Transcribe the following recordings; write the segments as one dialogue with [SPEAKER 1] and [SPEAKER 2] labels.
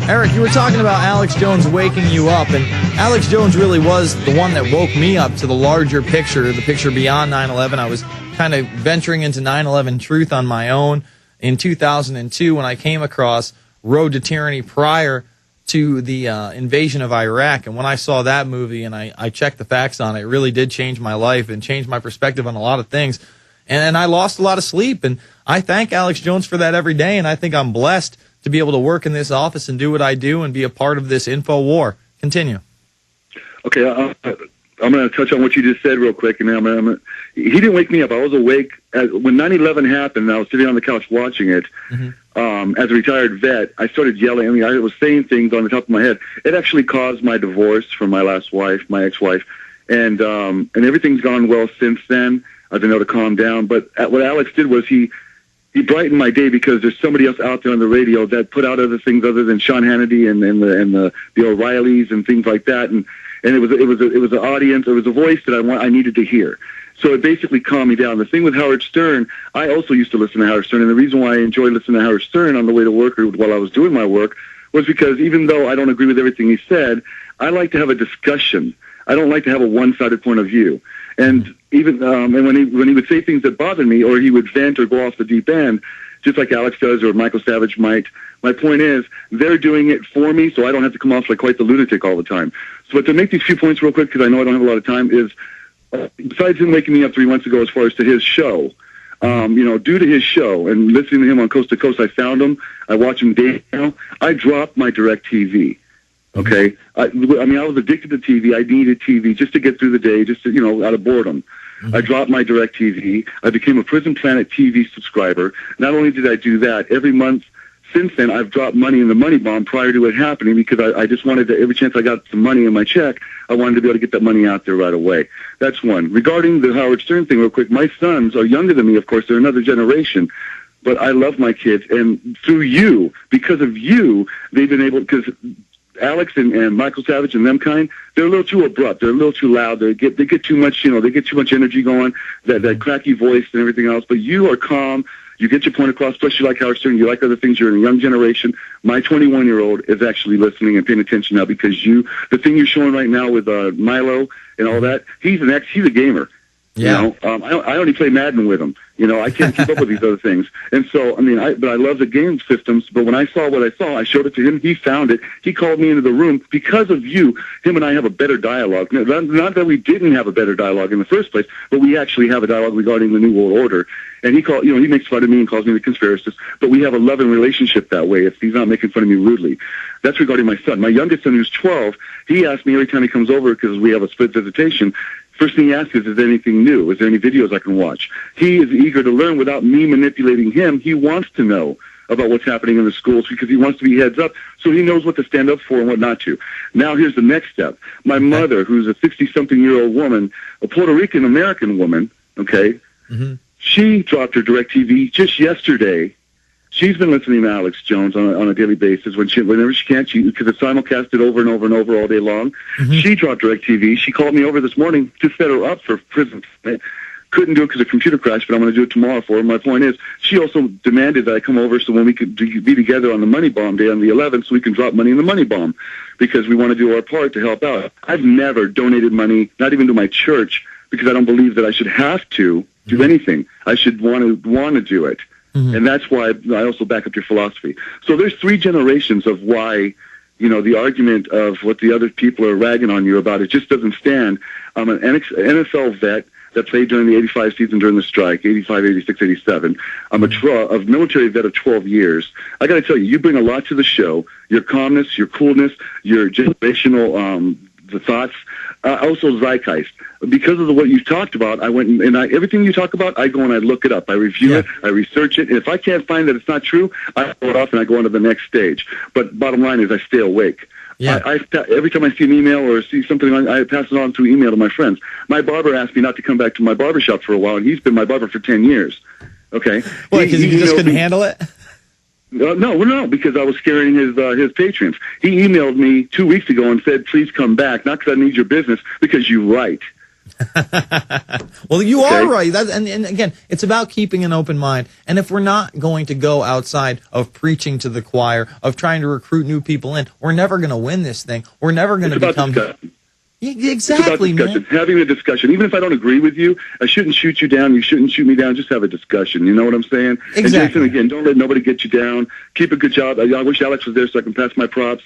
[SPEAKER 1] Eric, you were talking about Alex Jones waking you up, and Alex Jones really was the one that woke me up to the larger picture, the picture beyond 9/11. I was kind of venturing into 9/11 truth on my own in 2002 when I came across Road to Tyranny prior to the invasion of Iraq. And when I saw that movie and I checked the facts on it, it really did change my life and change my perspective on a lot of things. And I lost a lot of sleep, and I thank Alex Jones for that every day, and I think I'm blessed to be able to work in this office and do what I do and be a part of this info war. Continue.
[SPEAKER 2] Okay, I'm going to touch on what you just said real quick. And he didn't wake me up. I was awake when 9/11 happened. I was sitting on the couch watching it. As a retired vet, I started yelling. I mean, I was saying things on the top of my head. It actually caused my divorce from my last wife, my ex-wife, and everything's gone well since then. I've been able to calm down. But what Alex did was he brightened my day, because there's somebody else out there on the radio that put out other things other than Sean Hannity and the O'Reillys and things like that. And it was an audience. It was a voice that I needed to hear. So it basically calmed me down. The thing with Howard Stern, I also used to listen to Howard Stern, and the reason why I enjoyed listening to Howard Stern on the way to work or while I was doing my work was because even though I don't agree with everything he said, I like to have a discussion. I don't like to have a one-sided point of view. And even and when he would say things that bothered me, or he would vent or go off the deep end, just like Alex does or Michael Savage might, my point is they're doing it for me, so I don't have to come off like quite the lunatic all the time. So, but to make these few points real quick, because I know I don't have a lot of time, is besides him waking me up 3 months ago as far as to his show, due to his show and listening to him on Coast to Coast, I found him. I watch him daily now. I dropped my DirecTV. Okay, I was addicted to TV. I needed TV just to get through the day, just to, out of boredom. I dropped my DirecTV. I became a Prison Planet TV subscriber. Not only did I do that, every month since then I've dropped money in the money bomb prior to it happening, because I just wanted to, every chance I got some money in my check, I wanted to be able to get that money out there right away. That's one. Regarding the Howard Stern thing real quick, my sons are younger than me, of course. They're another generation. But I love my kids, and through you, because of you, they've been able, because Alex and Michael Savage and them kind, they're a little too abrupt. They're a little too loud. They get too much, they get too much energy going, that cracky voice and everything else. But you are calm. You get your point across. Plus, you like Howard Stern. You like other things. You're in a young generation. My 21-year-old is actually listening and paying attention now, because the thing you're showing right now with Milo and all that, he's a gamer.
[SPEAKER 1] Yeah.
[SPEAKER 2] I only play Madden with him. I can't keep up with these other things. And so, but I love the game systems. But when I saw what I saw, I showed it to him. He found it. He called me into the room. Because of you, him and I have a better dialogue. Not that we didn't have a better dialogue in the first place, but we actually have a dialogue regarding the New World Order. And he makes fun of me and calls me the conspiracist. But we have a loving relationship that way. He's not making fun of me rudely. That's regarding my son. My youngest son, who's 12, he asks me every time he comes over, because we have a split visitation, first thing he asks is there anything new? Is there any videos I can watch? He is eager to learn without me manipulating him. He wants to know about what's happening in the schools, because he wants to be heads up, so he knows what to stand up for and what not to. Now here's the next step. My mother, who's a 60-something-year-old woman, a Puerto Rican-American woman, okay, she dropped her DirecTV just yesterday. She's been listening to Alex Jones on a daily basis whenever she can, because it's simulcasted over and over and over all day long. She dropped DirecTV. She called me over this morning to set her up for prison. Couldn't do it because of computer crash, but I'm going to do it tomorrow for her. My point is, she also demanded that I come over so when we could be together on the Money Bomb Day on the 11th, so we can drop money in the Money Bomb, because we want to do our part to help out. I've never donated money, not even to my church, because I don't believe that I should have to do anything. I should want to do it. And that's why I also back up your philosophy. So there's 3 generations of why, the argument of what the other people are ragging on you about, it just doesn't stand. I'm an NFL vet that played during the 85 season during the strike, 85, 86, 87. I'm a military vet of 12 years. I got to tell you, you bring a lot to the show. Your calmness, your coolness, your generational the thoughts, also zeitgeist. Because of what you talked about, I went and everything you talk about, I go and I look it up. I review it, I research it. And if I can't find that it's not true, I throw it off and I go on to the next stage. But bottom line is I stay awake. Yeah. Every time I see an email or see something, I pass it on through email to my friends. My barber asked me not to come back to my barber shop for a while, and he's been my barber for 10 years. Okay?
[SPEAKER 1] What, because you just couldn't handle it?
[SPEAKER 2] No, because I was scaring his patrons. He emailed me 2 weeks ago and said, please come back, not because I need your business, because you write.
[SPEAKER 1] Well, you are right. And again, it's about keeping an open mind. And if we're not going to go outside of preaching to the choir, of trying to recruit new people in, we're never going to win this thing. We're never going to become...
[SPEAKER 2] Discussion.
[SPEAKER 1] Exactly,
[SPEAKER 2] it's about discussion.
[SPEAKER 1] man.
[SPEAKER 2] Having a discussion. Even if I don't agree with you, I shouldn't shoot you down. You shouldn't shoot me down. Just have a discussion. You know what I'm saying?
[SPEAKER 1] Exactly.
[SPEAKER 2] And Jason, again, don't let nobody get you down. Keep a good job. I wish Alex was there so I can pass my props.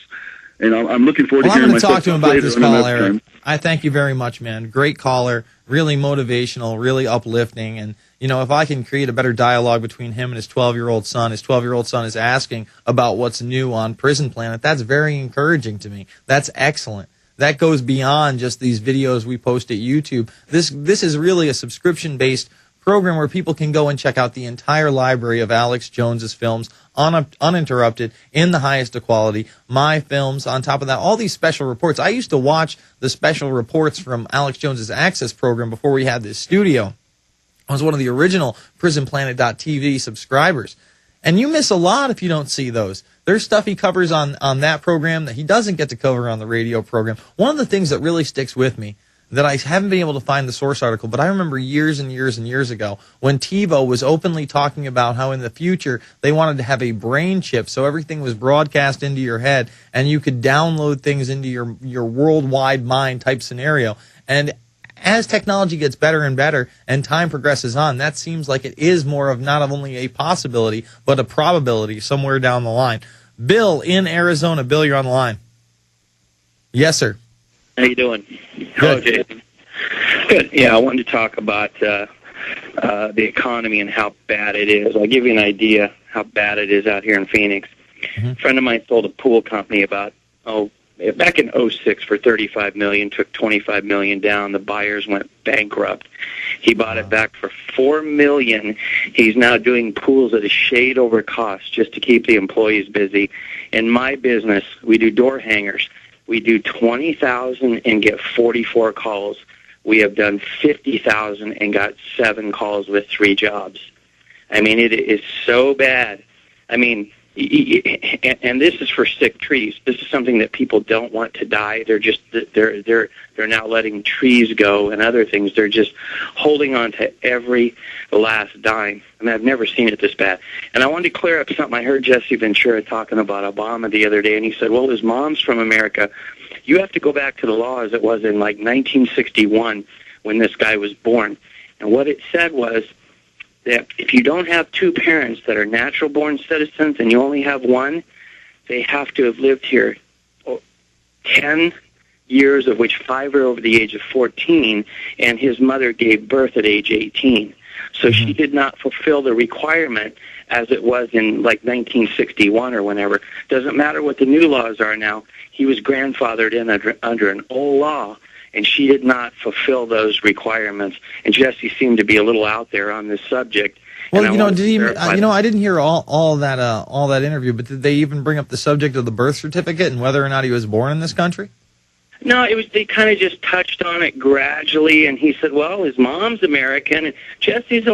[SPEAKER 2] And I'm looking forward to hearing myself.
[SPEAKER 1] I'm going to talk to him about this call, Eric.
[SPEAKER 2] Time.
[SPEAKER 1] I thank you very much, man. Great caller, really motivational, really uplifting. And, if I can create a better dialogue between him and his 12-year-old son is asking about what's new on Prison Planet. That's very encouraging to me. That's excellent. That goes beyond just these videos we post at YouTube. This is really a subscription-based program where people can go and check out the entire library of Alex Jones's films uninterrupted, in the highest of quality. My films, on top of that, all these special reports. I used to watch the special reports from Alex Jones's Access program before we had this studio. I was one of the original PrisonPlanet.tv subscribers. And you miss a lot if you don't see those. There's stuff he covers on that program that he doesn't get to cover on the radio program. One of the things that really sticks with me, that I haven't been able to find the source article, but I remember years and years and years ago when TiVo was openly talking about how in the future they wanted to have a brain chip so everything was broadcast into your head and you could download things into your worldwide mind type scenario. And as technology gets better and better and time progresses on, that seems like it is more of not only a possibility, but a probability somewhere down the line. Bill in Arizona. Bill, you're on the line. Yes, sir.
[SPEAKER 3] How you doing? Hello, Jason. Good. Yeah, I wanted to talk about the economy and how bad it is. I'll give you an idea how bad it is out here in Phoenix. Mm-hmm. A friend of mine sold a pool company back in 2006 for $35 million, took $25 million down. The buyers went bankrupt. He bought it back for $4 million. He's now doing pools at a shade over cost just to keep the employees busy. In my business, we do door hangers. We do 20,000 and get 44 calls. We have done 50,000 and got 7 calls with 3 jobs. I mean, it is so bad. I mean, and this is for sick trees. This is something that people don't want to die. They're now letting trees go and other things. They're just holding on to every last dime. I mean, I've never seen it this bad. And I wanted to clear up something. I heard Jesse Ventura talking about Obama the other day, and he said, well, his mom's from America. You have to go back to the law as it was in, 1961 when this guy was born. And what it said was that if you don't have 2 parents that are natural-born citizens and you only have one, they have to have lived here 10 years, of which 5 are over the age of 14, and his mother gave birth at age 18. So she did not fulfill the requirement as it was in 1961 or whenever. Doesn't matter what the new laws are now. He was grandfathered in under an old law, and she did not fulfill those requirements. And Jesse seemed to be a little out there on this subject.
[SPEAKER 1] Well, I didn't hear all that interview, but did they even bring up the subject of the birth certificate and whether or not he was born in this country?
[SPEAKER 3] No, they kind of just touched on it gradually, and he said, well, his mom's American, and Jesse's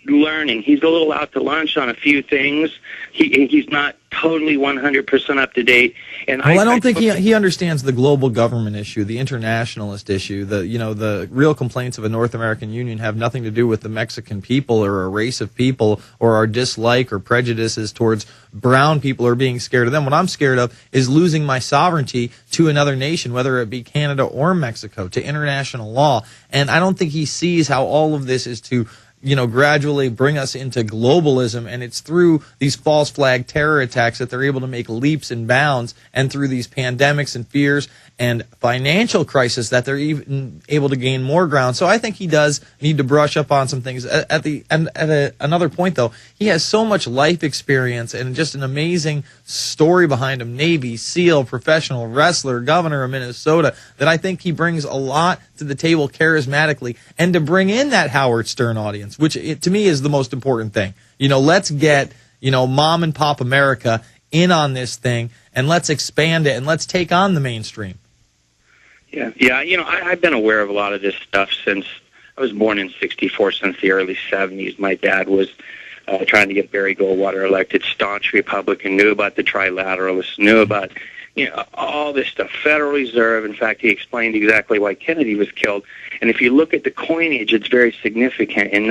[SPEAKER 3] learning. He's a little out to lunch on a few things. He's not totally 100% up to date. And
[SPEAKER 1] I don't think he understands the global government issue, the internationalist issue. The real complaints of a North American Union have nothing to do with the Mexican people or a race of people or our dislike or prejudices towards brown people or being scared of them. What I'm scared of is losing my sovereignty to another nation, whether it be Canada or Mexico, to international law. And I don't think he sees how all of this is to gradually bring us into globalism, and it's through these false flag terror attacks that they're able to make leaps and bounds, and through these pandemics and fears and financial crisis that they're even able to gain more ground. So I think he does need to brush up on some things. Another point, though, he has so much life experience and just an amazing story behind him. Navy, SEAL, professional wrestler, governor of Minnesota, that I think he brings a lot to the table charismatically, and to bring in that Howard Stern audience, which to me is the most important thing. Let's get, mom and pop America in on this thing, and let's expand it, and let's take on the mainstream.
[SPEAKER 3] Yeah. I've been aware of a lot of this stuff since I was born in '64. Since the early '70s, my dad was trying to get Barry Goldwater elected. Staunch Republican, knew about the trilateralists, knew about all this stuff. Federal Reserve. In fact, he explained exactly why Kennedy was killed. And if you look at the coinage, it's very significant. In